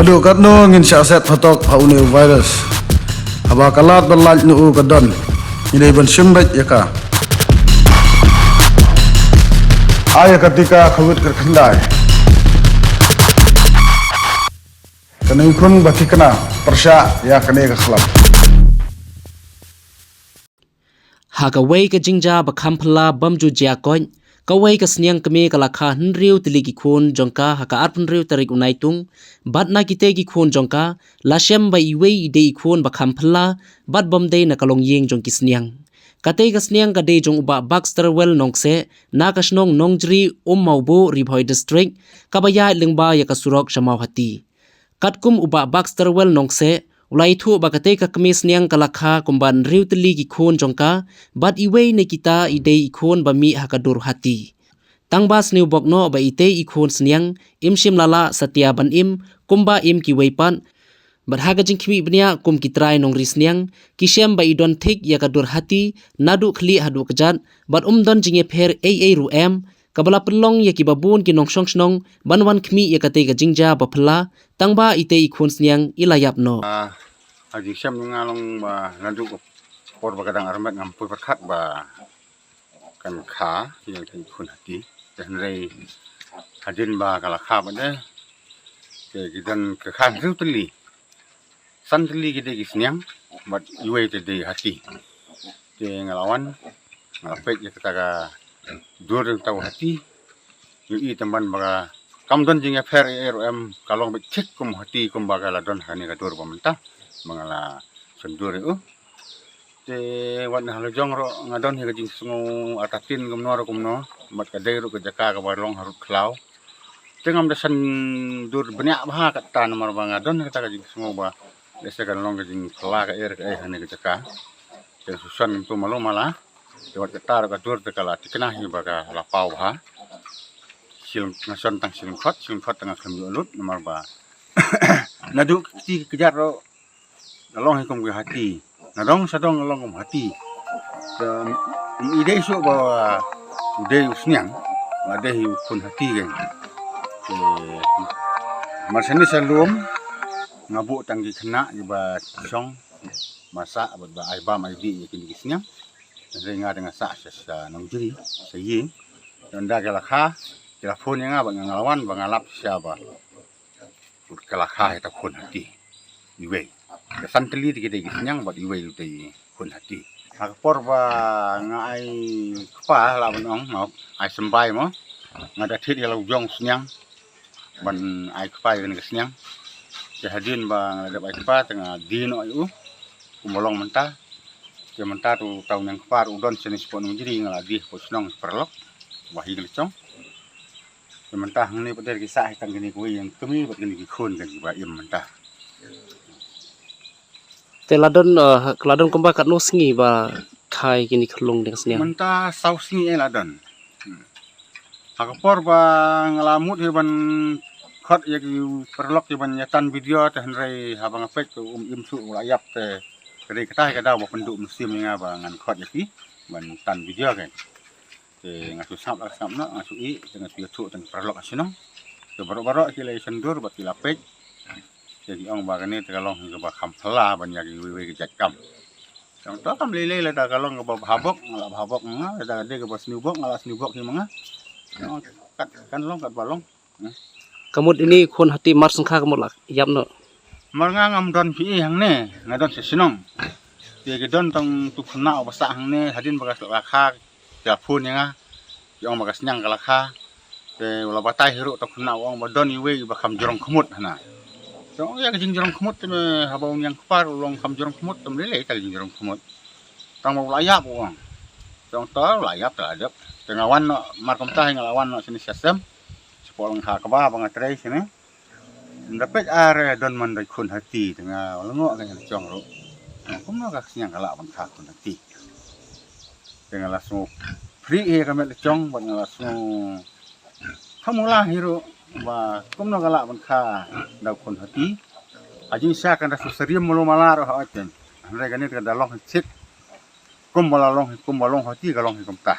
Adu kat no ngin syaset fatok haune virus. Haba kalat berlaj nu kadan. Ini ban simbet ya ka. Ayah ketika kawit kerkendai. Kena ikun baki kena persya ya kena kekhlam. Hakaway ka jingja bakampala bamju jiakoy. Kaway ka sniang kami kalakha henriu tiligi khun jongka haka arpun riu tarik unaitung. Bat na kite gi khun jongka lashem ba iway ide ikhun bakampala bat bomday na kalong yeng jong kisniang. Kate ka sniang ka de jong uba Baxterwell nongse na kasnong nongjri maubo Ribhoy district kabaya lingba ya kasurok shamau hati. Katkum uba Baxterwell nongse ulai thu bakate ka kamis niang kalakha kumban riu teli gi khon jongka bat iwei ne kita ide ikhon bami hakadur hati tangbas new bokno ba ite ikhon sniang imshim lala satya ban im kumba im ki weipan bat haga jingkmi bnia kum kitrai nong risniang kisem ba idon thik yakadur hati nadu khli hadu kejat bat umdon jinge pher aa ruem kabala pelong ya kibabun ki nongsong snong banwan khmi ya kate ga jingja bapla tangba ite ikhun sniang ilayap no aji syam ngalong ba nadu por ba kadang armat ngam pui perkhat ba kan kha yang ikhun hati dan rei hadin ba kala kha ba de ke gidan ke khan riu teli san teli gide gi sniang bat iwe te de hati ke ngalawan ngalapet ya kata dur tahu hati yu teman baga kamdon jinga fer rom kalong becek kum hati kum baga ladon hani ka dur pamenta mangala sendur te wan halo jong ro ngadon hi jing sungu atatin kum no mat ka dei ro ka jaka ka barong harut klau tengam dasan dur banyak bah ka tan mar banga don ka jing sungu ba desa kan long ka jing kla ka hani ka jaka te susan tu malu malah lewat ketar ka dur te kala tikna hi baga lapau ha sil nason tang sil khot tengah kami ulut nomor ba nadu ti kejar ro long hikum ke hati nadong sadong long kum hati dan ide su ba ide usniang ade hi pun hati kan masani salum ngabu tanggi kena ba song masa ba ai ba mai di kini kisniang ringa dengan sak sa nongjri saying dan da kalakha telefon yang abang ngalawan bangalap siapa kalakha eta kun hati iwe kesan teli kita gisnyang bat iwe utai kun hati akpor ba ngai kpa la banong ngop ai sembai mo ngada thit ya jong snyang ban ai kpa gen gisnyang jahadin ba ngada ai kpa tengah dino ayu kumolong mentah sementara tu tahun yang kepar udon jenis pon jadi ngaladi posnong perlok wahi ngecong sementara ini pada kisah tang gini kuwi yang kami buat gini khon kan ba im mentah keladon kumba kat no sngi ba khai gini khlong deng sniang mentah sau sngi eladon hakapor ba ngalamut heban khot ya perlok heban nyatan video tahan rei habang efek imsu layap te kali kita kada ba penduk musim nga ba ngan khot yaki ban tan video kan te ngasu sap na ngasu i dengan tu teng perlok asinong te baro-baro kile sendur bat kilapek jadi ong ba kene te kalong ba kampla ban yaki we jakam tong to kam lele la da kalong ba habok ngala habok nga da de ba snubok ngala snubok ki manga kat kan long kat balong kamut ini khon hati mar sangkha kamut lak yap no marnga ngam don pi hang ne ngadon sesinong te gedon tong tu khna obasa hang ne hadin bagas lakha telepon nga yong bagas nyang kalakha te wala batai hiru to khna wong badon iwe bakam jorong khmut hana so ya jing jorong khmut te habau yang kepar long kam jorong khmut tem lele ta jing jorong khmut tang mau layap wong tong to layap ta adap tengawan no markom ta ngalawan no sini system sepolong ha ka ba bangatrai sini dapat are don man dai kun hati tengah lengo kan jong ro kum no ka siang kala ban kha kun hati tengah langsung free e kamet jong ban langsung kamula hiro ba kum no kala ban kha da kun hati aji sa kan rasu seriam mulu malar ha aten andre kan ka dalong chit kum balong hati kalong kum ta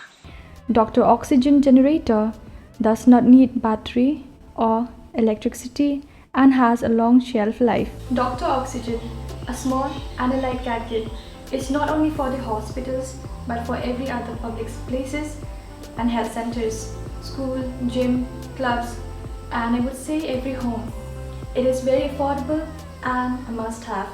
Dr. Oxygen generator does not need battery or electricity and has a long shelf life. Dr. Oxygen, a small and a light gadget, is not only for the hospitals but for every other public places and health centers, school, gym, clubs, and I would say every home. It is very affordable and a must-have.